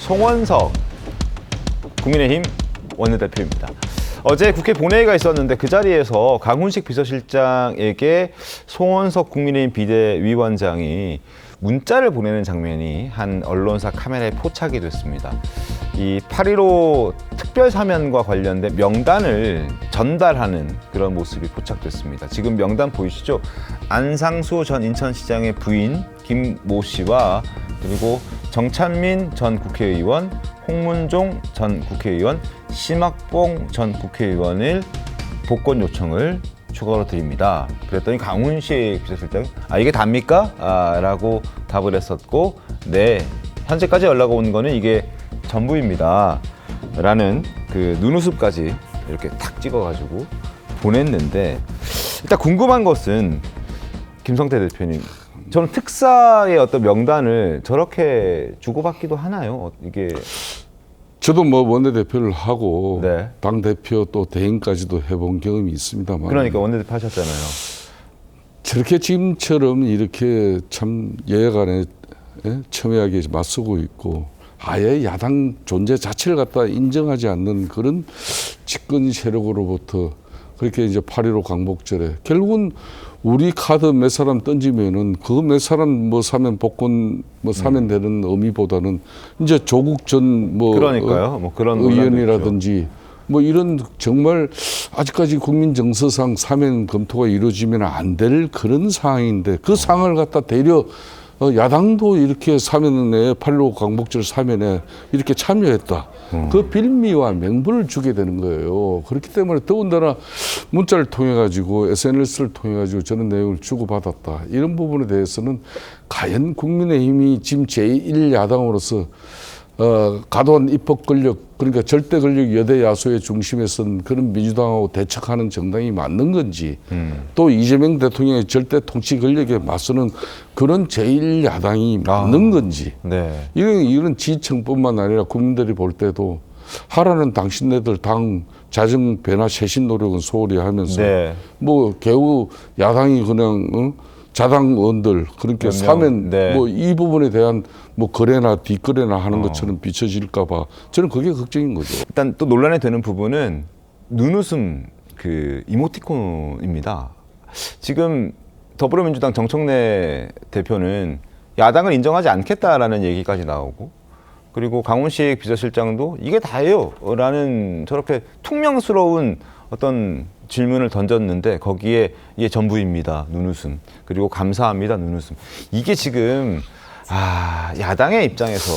송원석 국민의힘 원내대표입니다. 어제 국회 본회의가 있었는데 그 자리에서 강훈식 비서실장에게 송원석 국민의힘 비대위원장이 문자를 보내는 장면이 한 언론사 카메라에 포착이 됐습니다. 이 8.15 특별사면과 관련된 명단을 전달하는 그런 모습이 포착됐습니다. 지금 명단 보이시죠? 안상수 전 인천시장의 부인 김모 씨와 그리고 정찬민 전 국회의원, 홍문종 전 국회의원, 심학봉 전 국회의원을 복권 요청을 추가로 드립니다. 그랬더니 강훈식 비서실장이 이게 답니까? 라고 답을 했었고, 네, 현재까지 연락 온 거는 이게 전부입니다. 라는 그 눈웃음까지 이렇게 탁 찍어가지고 보냈는데, 일단 궁금한 것은 김성태 대표님, 저는 특사의 어떤 명단을 저렇게 주고받기도 하나요? 이게 저도 뭐 원내대표를 하고 네. 당대표 또 대행까지도 해본 경험이 있습니다만, 그러니까 원내대표 하셨잖아요. 저렇게 지금처럼 이렇게 참 여야간에 첨예하게 맞서고 있고 아예 야당 존재 자체를 갖다 인정하지 않는 그런 집권 세력으로부터 그렇게 이제 8.15 광복절에 결국은 우리 카드 몇 사람 던지면은 그 몇 사람 뭐 사면 복권 뭐 사면 되는 의미보다는 이제 조국 전 뭐 그러니까요. 뭐 그런 의원이라든지 뭐 이런 정말 아직까지 국민 정서상 사면 검토가 이루어지면 안 될 그런 상황인데 그 상황을 갖다 대려 야당도 이렇게 사면에 8.15 광복절 사면에 이렇게 참여했다. 그 빌미와 명분을 주게 되는 거예요. 그렇기 때문에 더군다나 문자를 통해 가지고 SNS를 통해 가지고 저런 내용을 주고받았다. 이런 부분에 대해서는 과연 국민의힘이 지금 제1야당으로서 과도한 입법 권력, 그러니까 절대 권력 여대 야수의 중심에 선 그런 민주당하고 대척하는 정당이 맞는 건지, 또 이재명 대통령의 절대 통치 권력에 맞서는 그런 제1야당이 맞는 건지, 네. 이런 지청뿐만 아니라 국민들이 볼 때도 하라는 당신네들 당 자정 변화 쇄신 노력은 소홀히 하면서 네. 뭐 겨우 야당이 그냥 자당 의원들 그렇게 사면 네. 뭐 이 부분에 대한 뭐 거래나 뒷거래나 하는 것처럼 비춰질까 봐 저는 그게 걱정인 거죠. 일단 또 논란이 되는 부분은 눈웃음 그 이모티콘입니다. 지금 더불어민주당 정청래 대표는 야당을 인정하지 않겠다라는 얘기까지 나오고, 그리고 강훈식 비서실장도 이게 다예요 라는 저렇게 퉁명스러운 어떤 질문을 던졌는데 거기에 이게 전부입니다 눈웃음, 그리고 감사합니다 눈웃음. 이게 지금 야당의 입장에서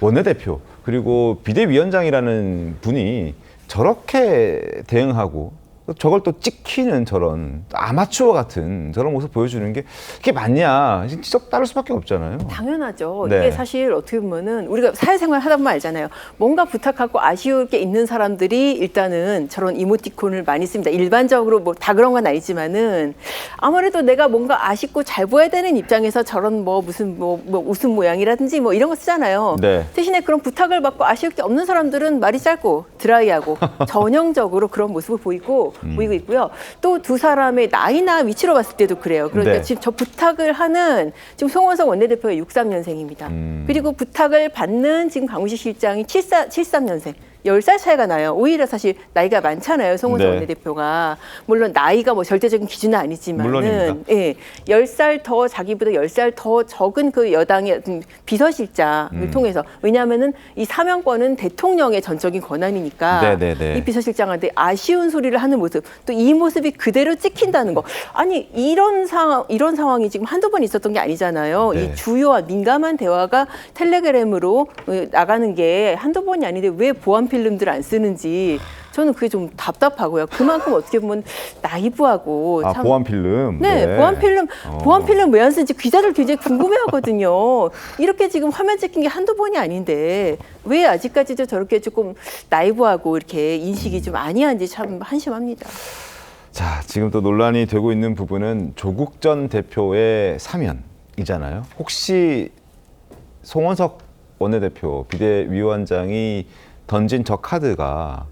원내대표 그리고 비대위원장이라는 분이 저렇게 대응하고 저걸 또 찍히는 저런 아마추어 같은 저런 모습 보여주는 게 그게 맞냐, 지적 따를 수밖에 없잖아요. 당연하죠. 네. 이게 사실 어떻게 보면은 우리가 사회생활 하다 보면 알잖아요. 뭔가 부탁하고 아쉬울 게 있는 사람들이 일단은 저런 이모티콘을 많이 씁니다. 일반적으로 뭐 다 그런 건 아니지만은 아무래도 내가 뭔가 아쉽고 잘 보여야 되는 입장에서 저런 뭐 무슨 뭐 웃음 모양이라든지 뭐 이런 거 쓰잖아요. 네. 대신에 그런 부탁을 받고 아쉬울 게 없는 사람들은 말이 짧고 드라이하고 전형적으로 그런 모습을 보이고 있고요. 또 두 사람의 나이나 위치로 봤을 때도 그래요. 그런데 네. 지금 저 부탁을 하는 지금 송원석 원내대표가 63년생입니다. 그리고 부탁을 받는 지금 강훈식 실장이 73년생. 10살 차이가 나요. 오히려 사실 나이가 많잖아요. 송원석 네. 원내대표가. 물론 나이가 뭐 절대적인 기준은 아니지만은 물론입니다. 예, 10살 더 자기보다 10살 더 적은 그 여당의 비서실장을 통해서, 왜냐하면은 이 사면권은 대통령의 전적인 권한이니까 네네네. 이 비서실장한테 아쉬운 소리를 하는 모습, 또 이 모습이 그대로 찍힌다는 거. 아니 이런 상황이 지금 한두 번 있었던 게 아니잖아요. 네. 이 주요한 민감한 대화가 텔레그램으로 나가는 게 한두 번이 아닌데 왜 보안 필름들 안 쓰는지 저는 그게 좀 답답하고요. 그만큼 어떻게 보면 나이브하고 참. 보안 필름. 네, 보안 필름 왜 안 쓰는지 기자들 굉장히 궁금해하거든요. 이렇게 지금 화면 찍힌 게 한두 번이 아닌데 왜 아직까지도 저렇게 조금 나이브하고 이렇게 인식이 좀 아니한지 참 한심합니다. 자, 지금 또 논란이 되고 있는 부분은 조국 전 대표의 사면이잖아요. 혹시 송원석 원내대표 비대위원장이 던진 저 카드가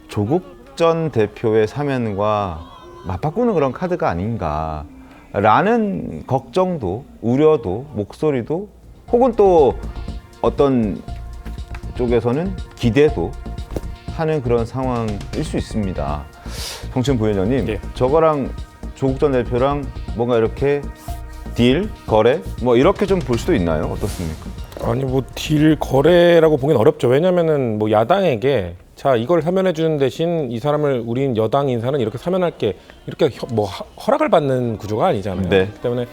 조국 전 대표의 사면과 맞바꾸는 그런 카드가 아닌가라는 걱정도, 우려도, 목소리도, 혹은 또 어떤 쪽에서는 기대도 하는 그런 상황일 수 있습니다. 정치현 부위원장님, 예. 저거랑 조국 전 대표랑 뭔가 이렇게 딜, 거래 뭐 이렇게 좀 볼 수도 있나요? 어떻습니까? 아니 뭐 딜 거래라고 보긴 어렵죠. 왜냐면은 뭐 야당에게 자 이걸 사면해 주는 대신 이 사람을 우린 여당 인사는 이렇게 사면할게 이렇게 허락을 받는 구조가 아니잖아요. 네. 그렇기 때문에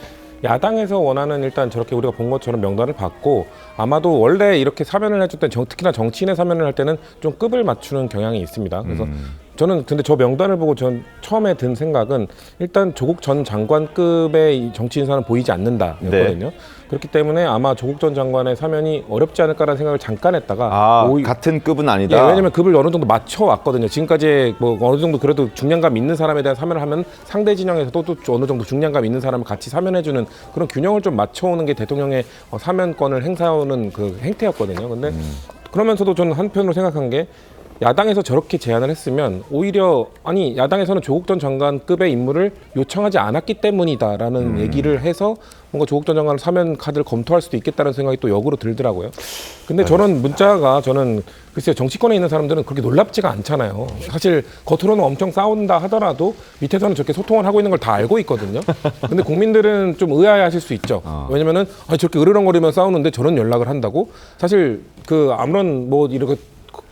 야당에서 원하는 일단 저렇게 우리가 본 것처럼 명단을 받고 아마도 원래 이렇게 사면을 해줄 때 특히나 정치인의 사면을 할 때는 좀 급을 맞추는 경향이 있습니다. 그래서 저는 근데 저 명단을 보고 전 처음에 든 생각은 일단 조국 전 장관급의 이 정치 인사는 보이지 않는다였거든요. 그렇기 때문에 아마 조국 전 장관의 사면이 어렵지 않을까라는 생각을 잠깐 했다가 같은 급은 아니다. 예, 왜냐면 급을 어느 정도 맞춰 왔거든요. 지금까지 뭐 어느 정도 그래도 중량감 있는 사람에 대한 사면을 하면 상대 진영에서도 또 어느 정도 중량감 있는 사람을 같이 사면해주는 그런 균형을 좀 맞춰오는 게 대통령의 사면권을 행사하는 그 행태였거든요. 근데 그러면서도 저는 한편으로 생각한 게 야당에서 저렇게 제안을 했으면 오히려 아니 야당에서는 조국 전 장관급의 인물을 요청하지 않았기 때문이다라는 얘기를 해서 뭔가 조국 전 장관 사면 카드를 검토할 수도 있겠다는 생각이 또 역으로 들더라고요. 근데 저런 문자가 저는 글쎄요 정치권에 있는 사람들은 그렇게 놀랍지가 않잖아요. 사실 겉으로는 엄청 싸운다 하더라도 밑에서는 저렇게 소통을 하고 있는 걸 다 알고 있거든요. 근데 국민들은 좀 의아해하실 수 있죠. 왜냐면은 아니 저렇게 으르렁거리면 싸우는데 저런 연락을 한다고 사실 그 아무런 뭐 이렇게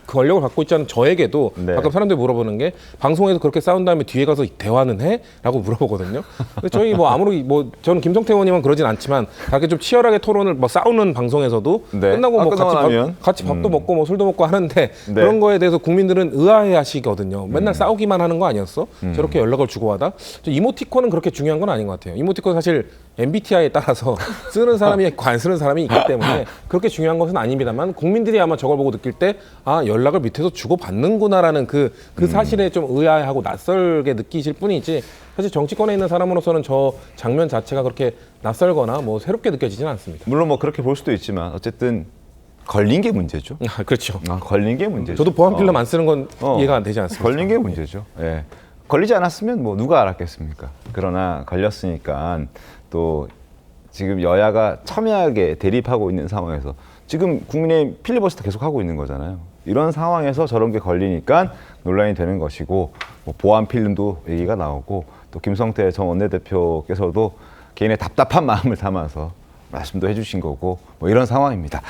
권력을 갖고 있지 않은 저에게도 네. 가끔 사람들이 물어보는 게 방송에서 그렇게 싸운 다음에 뒤에 가서 대화는 해? 라고 물어보거든요. 근데 저희 뭐 아무리 뭐 저는 김성태 의원님은 그러진 않지만 그렇게 좀 치열하게 토론을 뭐 싸우는 방송에서도 네. 끝나고 뭐 끝나고 나면. 같이 밥도 먹고 뭐 술도 먹고 하는데 네. 그런 거에 대해서 국민들은 의아해 하시거든요. 맨날 싸우기만 하는 거 아니었어? 저렇게 연락을 주고하다? 저 이모티콘은 그렇게 중요한 건 아닌 것 같아요. 이모티콘 사실 MBTI에 따라서 쓰는 사람이 있고 안 쓰는 사람이 있기 때문에 그렇게 중요한 것은 아닙니다만 국민들이 아마 저걸 보고 느낄 때 아 연락을 밑에서 주고받는구나라는 그 사실에 좀 의아해하고 낯설게 느끼실 뿐이지 사실 정치권에 있는 사람으로서는 저 장면 자체가 그렇게 낯설거나 뭐 새롭게 느껴지지는 않습니다. 물론 뭐 그렇게 볼 수도 있지만 어쨌든 걸린 게 문제죠. 그렇죠. 걸린 게 문제죠. 저도 보안 필름 안 쓰는 건 이해가 안 되지 않습니까? 걸린 게 문제죠. 예. 걸리지 않았으면 뭐 누가 알았겠습니까? 그러나 걸렸으니까 또 지금 여야가 첨예하게 대립하고 있는 상황에서 지금 국민의힘 필리버스터 계속 하고 있는 거잖아요. 이런 상황에서 저런 게 걸리니까 논란이 되는 것이고 뭐 보안 필름도 얘기가 나오고 또 김성태 전 원내대표께서도 개인의 답답한 마음을 담아서 말씀도 해주신 거고 뭐 이런 상황입니다.